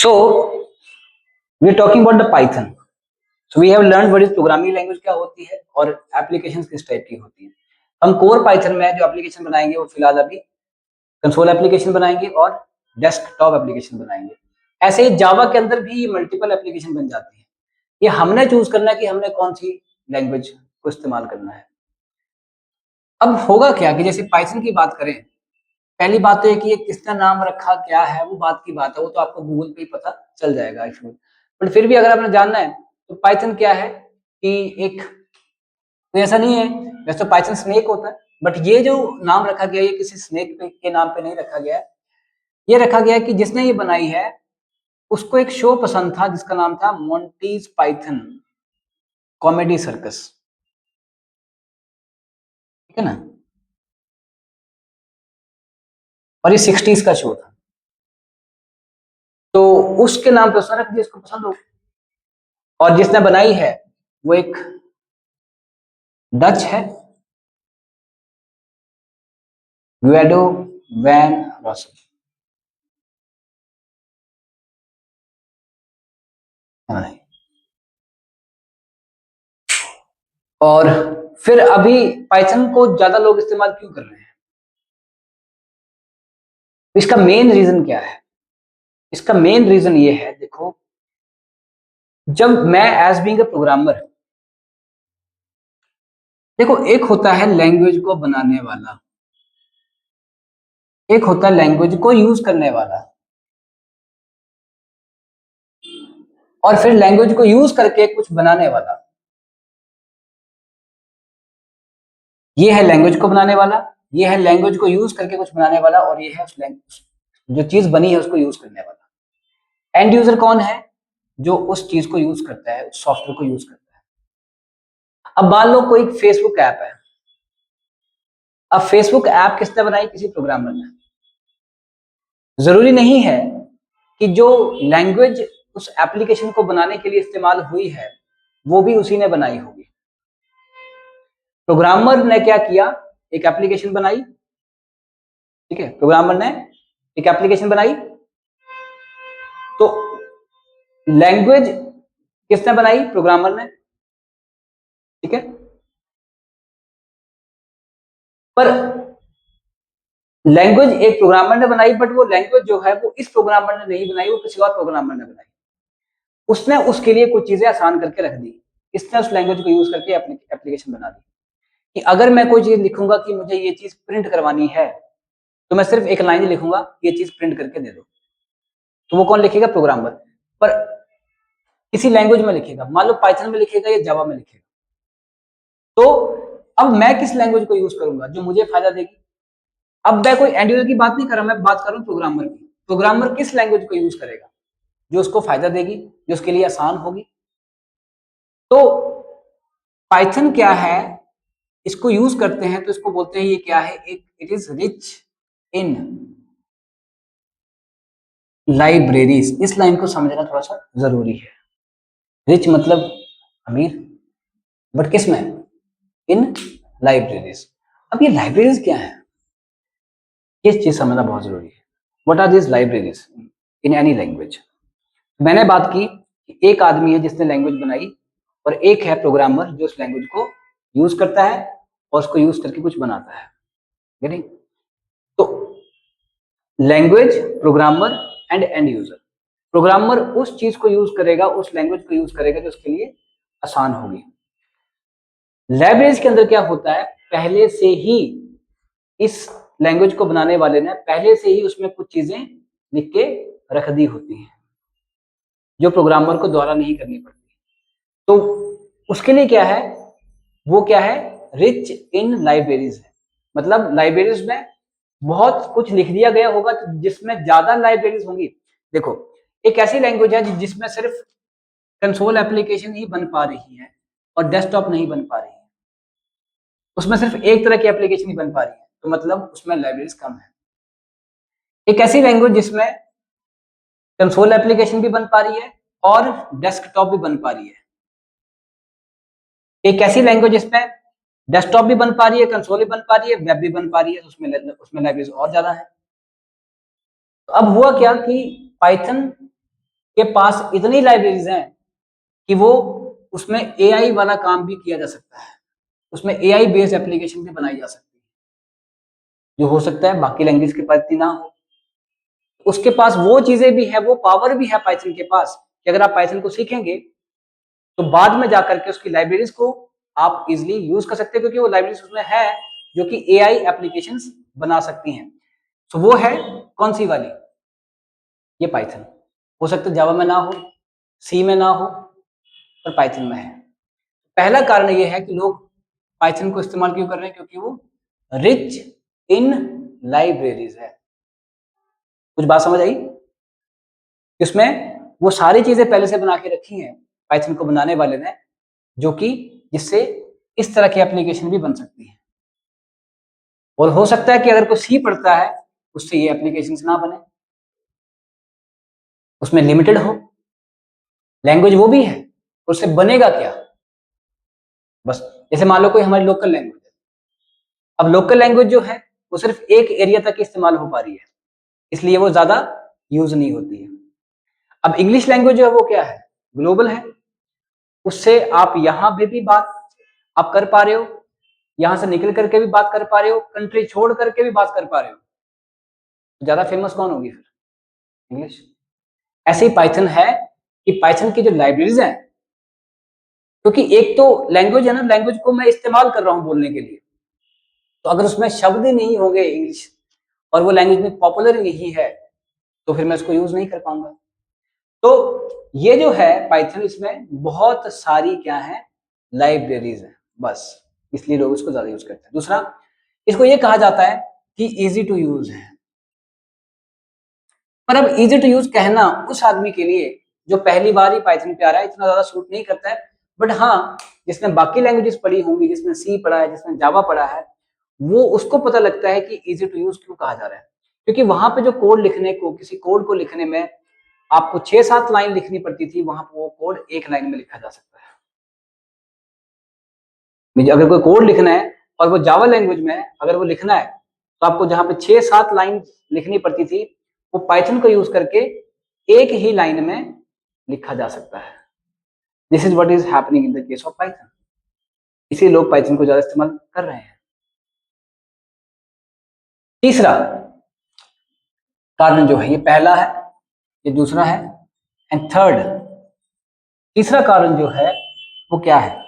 So we are talking about the Python. So we have learned what is programming language क्या होती है और applications किस type की होती है. हम कोर पाइथन में जो एप्लीकेशन बनाएंगे वो फिलहाल अभी कंसोल एप्लीकेशन बनाएंगे और डेस्कटॉप एप्लीकेशन बनाएंगे. ऐसे ही जावा के अंदर भी मल्टीपल एप्लीकेशन बन जाती है. ये हमने चूज करना है कि हमने कौन सी लैंग्वेज को इस्तेमाल करना है. अब होगा क्या कि जैसे पाइथन की बात करें, पहली बात तो ये कि ये किसका नाम रखा क्या है वो बात की बात है, वो तो आपको गूगल पे ही पता चल जाएगा इसमें. बट फिर भी अगर आपने जानना है तो पाइथन क्या है कि एक कोई ऐसा नहीं है, वैसे तो पाइथन स्नेक होता है, बट ये जो नाम रखा गया ये किसी स्नेक के नाम पे नहीं रखा गया है. ये रखा गया है कि जिसने ये बनाई है उसको एक शो पसंद था जिसका नाम था मोंटीज पाइथन कॉमेडी सर्कस. ठीक है ना. और ये 60s का शो था, तो उसके नाम पे उसने रख दिया, इसको पसंद हो. और जिसने बनाई है वो एक डच है, ग्वेडो वैन रॉसल. और फिर अभी पाइथन को ज्यादा लोग इस्तेमाल क्यों कर रहे हैं? इसका मेन रीजन क्या है? इसका मेन रीजन ये है, देखो, जब मैं एज बीइंग अ प्रोग्रामर, देखो एक होता है लैंग्वेज को बनाने वाला, एक होता है लैंग्वेज को यूज करने वाला, और फिर लैंग्वेज को यूज करके कुछ बनाने वाला. ये है लैंग्वेज को बनाने वाला, ये है लैंग्वेज को यूज करके कुछ बनाने वाला, और ये है उस जो चीज बनी है उसको यूज करने वाला. एंड यूजर कौन है? जो उस चीज को यूज करता है, उस सॉफ्टवेयर को यूज करता है. अब मान लो कोई फेसबुक ऐप है. अब फेसबुक ऐप किसने बनाई? किसी प्रोग्रामर ने. जरूरी नहीं है कि जो लैंग्वेज उस एप्लीकेशन को बनाने के लिए इस्तेमाल हुई है वो भी उसी ने बनाई होगी. प्रोग्रामर ने क्या किया? एक एप्लीकेशन बनाई. ठीक है, प्रोग्रामर ने एक एप्लीकेशन बनाई, तो लैंग्वेज किसने बनाई? प्रोग्रामर ने. ठीक है, पर लैंग्वेज एक प्रोग्रामर ने बनाई, बट वो लैंग्वेज जो है वो इस प्रोग्रामर ने नहीं बनाई, वो किसी और प्रोग्रामर ने बनाई. उसने उसके लिए कुछ चीजें आसान करके रख दी. इसने उस लैंग्वेज को यूज करके एप्लीकेशन बना दी. कि अगर मैं कोई चीज लिखूंगा कि मुझे ये चीज प्रिंट करवानी है, तो मैं सिर्फ एक लाइन लिखूंगा, ये चीज प्रिंट करके दे दो. तो वो कौन लिखेगा? प्रोग्रामर. पर किसी लैंग्वेज में लिखेगा, मान लो पाइथन में लिखेगा या जावा में लिखेगा. तो अब मैं किस लैंग्वेज को यूज करूंगा जो मुझे फायदा देगी? अब मैं कोई एंड यूजर की बात नहीं कर रहा, मैं बात कर रहा हूँ प्रोग्रामर की. प्रोग्रामर किस लैंग्वेज को यूज करेगा जो उसको फायदा देगी, जो उसके लिए आसान होगी? तो पाइथन क्या है, इसको यूज करते हैं तो इसको बोलते हैं, ये क्या है? एक it is rich in libraries. इस लाइन को समझना थोड़ा सा जरूरी है. रिच मतलब अमीर, बट किस में? इन लाइब्रेरीज. अब ये लाइब्रेरीज क्या है, ये चीज समझना बहुत जरूरी है. What are this libraries in any language? मैंने बात की कि एक आदमी है जिसने लैंग्वेज बनाई, और एक है प्रोग्रामर जो उस लैंग्वेज को यूज करता है और उसको यूज करके कुछ बनाता है. गेटिंग? तो language, programmer and and user. Programmer उस चीज को यूज करेगा, उस लैंग्वेज को यूज करेगा जो उसके लिए आसान होगी. लाइब्रेरीज के अंदर क्या होता है, पहले से ही इस लैंग्वेज को बनाने वाले ने पहले से ही उसमें कुछ चीजें लिख के रख दी होती हैं जो प्रोग्रामर को द्वारा नहीं करनी पड़ती. तो उसके लिए क्या है, वो क्या है? रिच इन लाइब्रेरीज है. मतलब लाइब्रेरीज में बहुत कुछ लिख दिया गया होगा जिसमें ज्यादा लाइब्रेरीज होंगी. देखो, एक ऐसी लैंग्वेज है जिसमें सिर्फ कंसोल एप्लीकेशन ही बन पा रही है और डेस्कटॉप नहीं बन पा रही है. उसमें सिर्फ एक तरह की एप्लीकेशन ही बन पा रही है, तो मतलब उसमें लाइब्रेरीज कम है. एक ऐसी लैंग्वेज जिसमें कंसोल एप्लीकेशन भी बन पा रही है और डेस्कटॉप भी बन पा रही है. एक ऐसी लैंग्वेज जिसमें डेस्कटॉप भी बन पा रही है, कंसोल भी बन पा रही है, वेब भी बन पा रही है, तो उसमें लाइब्रेरीज और ज्यादा है. तो अब हुआ क्या कि पाइथन के पास इतनी लाइब्रेरीज हैं कि वो उसमें एआई वाला काम भी किया जा सकता है, उसमें एआई बेस्ड एप्लीकेशन भी बनाई जा सकती है, जो हो सकता है बाकी लैंग्वेज के पास इतनी ना हो। उसके पास वो चीजें भी है, वो पावर भी है पाइथन के पास कि अगर आप पाइथन को सीखेंगे तो बाद में जाकर के उसकी लाइब्रेरीज को आप इजिली यूज कर सकते हैं, क्योंकि वो लाइब्रेरीज उसमें है जो कि एआई एप्लीकेशंस बना सकती हैं। तो वो है कौन सी वाली? ये पाइथन। हो सकता है जावा में ना हो, सी में ना हो, पर पाइथन में है। पहला कारण ये है कि लोग पाइथन को इस्तेमाल क्यों कर रहे हैं? क्योंकि वो रिच इन लाइब्रेरीज है। कुछ बात समझ आई? इसमें वो सारी चीजें पहले से बना के रखी हैं पाइथन को बनाने वाले ने, जो कि जिससे इस तरह की एप्लीकेशन भी बन सकती है। और हो सकता है कि अगर कोई सी पढ़ता है उससे ये एप्लीकेशन ना बने, उसमें लिमिटेड हो, लैंग्वेज वो भी है, उससे बनेगा क्या? बस जैसे मान लो कोई हमारी लोकल लैंग्वेज है, अब लोकल लैंग्वेज जो है वो सिर्फ एक एरिया तक इस्तेमाल हो पा रही है, इसलिए वो ज्यादा यूज नहीं होती है। अब इंग्लिश लैंग्वेज जो है वो क्या है? ग्लोबल है, उससे आप यहां पे भी बात आप कर पा रहे हो, यहां से निकल करके भी बात कर पा रहे हो, कंट्री छोड़ करके भी बात कर पा रहे हो। ज्यादा फेमस कौन होगी फिर? इंग्लिश। ऐसे ही पाइथन है कि पाइथन की जो लाइब्रेरीज हैं, क्योंकि एक तो लैंग्वेज है ना, लैंग्वेज को मैं इस्तेमाल कर रहा हूं बोलने के लिए, तो अगर उसमें शब्द ही नहीं होंगे इंग्लिश और वो लैंग्वेज में पॉपुलर ही नहीं है तो फिर मैं इसको यूज नहीं कर पाऊंगा। तो ये जो है पाइथन, इसमें बहुत सारी क्या है, लाइब्रेरीज है, बस इसलिए लोग इसको ज्यादा यूज करते हैं। दूसरा, इसको ये कहा जाता है कि इजी टू यूज है। पर अब इजी टू यूज कहना उस आदमी के लिए जो पहली बार ही पाइथन पे आ रहा है इतना ज्यादा सूट नहीं करता है। बट हाँ, जिसने बाकी लैंग्वेजेस पढ़ी होंगी, जिसने सी पढ़ा है, जिसने जावा पढ़ा है, वो उसको पता लगता है कि इजी टू यूज क्यों कहा जा रहा है। क्योंकि वहां पे जो कोड लिखने को, किसी कोड को लिखने में आपको 6-7 लाइन लिखनी पड़ती थी, वहां पर वो कोड एक लाइन में लिखा जा सकता है। अगर कोई कोड लिखना है और वो जावा लैंग्वेज में है, अगर वो लिखना है तो आपको जहां पे 6-7 लाइन लिखनी पड़ती थी, वो पाइथन को यूज करके एक ही लाइन में लिखा जा सकता है। This is what is happening in the case of Python. इसीलिए लोग पाइथन को ज्यादा इस्तेमाल कर रहे हैं। तीसरा कारण जो है, ये पहला है, ये दूसरा है, एंड थर्ड, तीसरा कारण जो है वो क्या है?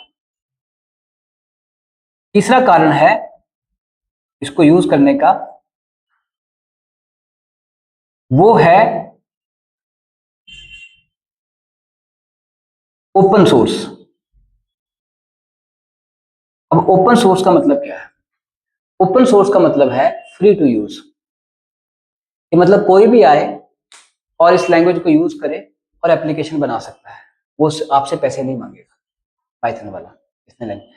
तीसरा कारण है इसको यूज करने का, वो है ओपन सोर्स। अब ओपन सोर्स का मतलब क्या है? ओपन सोर्स का मतलब है फ्री टू यूज। ये मतलब कोई भी आए और इस लैंग्वेज को यूज करे और एप्लीकेशन बना सकता है, वो आपसे पैसे नहीं मांगेगा। पाइथन वाला इसने लैंग्वेज,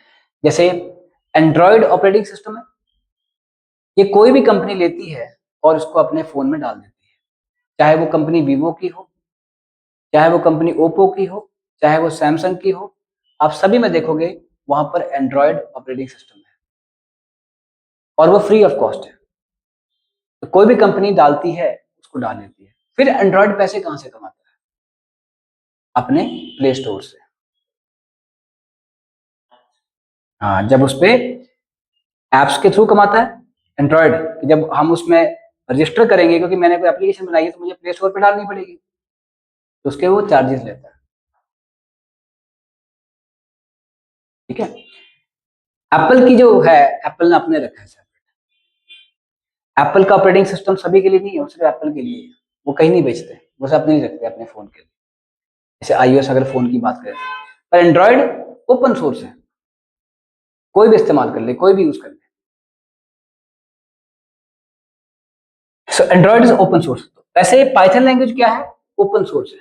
जैसे एंड्रॉयड ऑपरेटिंग सिस्टम है, ये कोई भी कंपनी लेती है और इसको अपने फोन में डाल देती है, चाहे वो कंपनी वीवो की हो, चाहे वो कंपनी ओप्पो की हो, चाहे वो सैमसंग की हो, आप सभी में देखोगे वहां पर एंड्रॉयड ऑपरेटिंग सिस्टम है और वो फ्री ऑफ कॉस्ट है। तो कोई भी कंपनी डालती है, उसको डाल देती है। फिर एंड्रॉयड पैसे कहां से कमाता है? अपने प्ले स्टोर से। हाँ, जब उस पे एप्स के थ्रू कमाता है एंड्रॉयड, जब हम उसमें रजिस्टर करेंगे, क्योंकि मैंने कोई एप्लीकेशन बनाई है तो मुझे प्ले स्टोर पे डालनी पड़ेगी, तो उसके वो चार्जेस लेता है। ठीक है। एप्पल की जो है, एप्पल ने अपने रखा है सेपरेट। एप्पल का ऑपरेटिंग सिस्टम सभी के लिए नहीं है, वो सिर्फ एप्पल के लिए है। वो कहीं नहीं बेचते, वो सब नहीं रखते अपने फोन के लिए। जैसे iOS अगर फोन की बात करें, पर एंड्रॉयड ओपन सोर्स है, कोई भी इस्तेमाल कर ले, कोई भी यूज कर ले। सो एंड्रॉयड इज ओपन सोर्स। वैसे पाइथन लैंग्वेज क्या है? ओपन सोर्स है,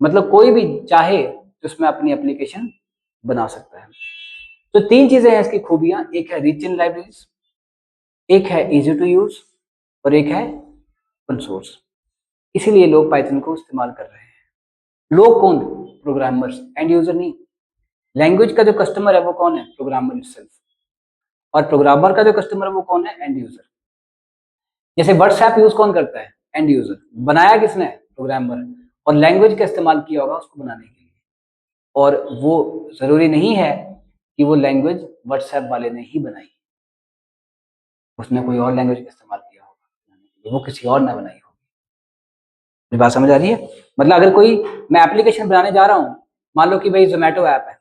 मतलब कोई भी चाहे तो उसमें अपनी एप्लीकेशन बना सकता है। तो तीन चीजें हैं इसकी खूबियां, एक है रिच इन लाइब्रेरीज, एक है इजी टू यूज, और एक है ओपन सोर्स। इसीलिए लोग पाइथन को इस्तेमाल कर रहे हैं। लोग कौन? प्रोग्रामर्स, एंड यूजर नहीं। लैंग्वेज का जो कस्टमर है वो कौन है? Programmer itself. और प्रोग्रामर का जो कस्टमर है वो कौन है? And user. जैसे व्हाट्सएप यूज कौन करता है? And user. बनाया किसने? प्रोग्रामर। और लैंग्वेज का इस्तेमाल किया होगा उसको बनाने के लिए, और वो जरूरी नहीं है कि वो लैंग्वेज व्हाट्सएप वाले ने ही बनाई, उसने कोई और लैंग्वेज का इस्तेमाल किया होगा, वो किसी और ने बनाई होगी। बात समझ आ रही है? मतलब अगर कोई मैं एप्लीकेशन बनाने जा रहा हूँ, मान लो कि भाई जोमेटो ऐप है,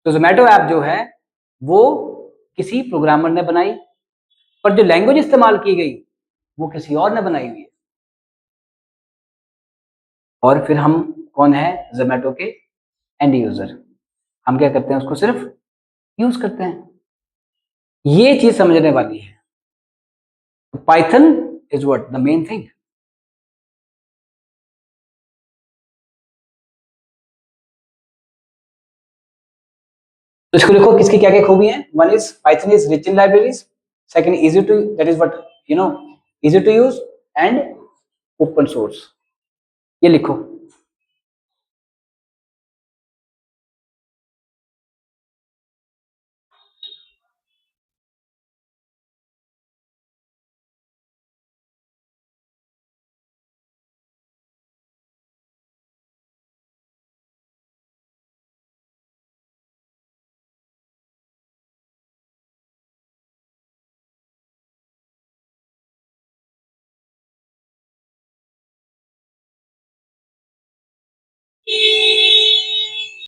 तो जोमेटो ऐप जो है वो किसी प्रोग्रामर ने बनाई, पर जो लैंग्वेज इस्तेमाल की गई वो किसी और ने बनाई हुई है। और फिर हम कौन है? जोमेटो के एंड यूजर, हम क्या करते हैं? उसको सिर्फ यूज करते हैं। ये चीज समझने वाली है। Python is what the main thing. तो इसको लिखो, किसकी क्या क्या खूबी है? One is Python is rich in libraries, second easy to, that is what you know, easy to use and open source. ये लिखो।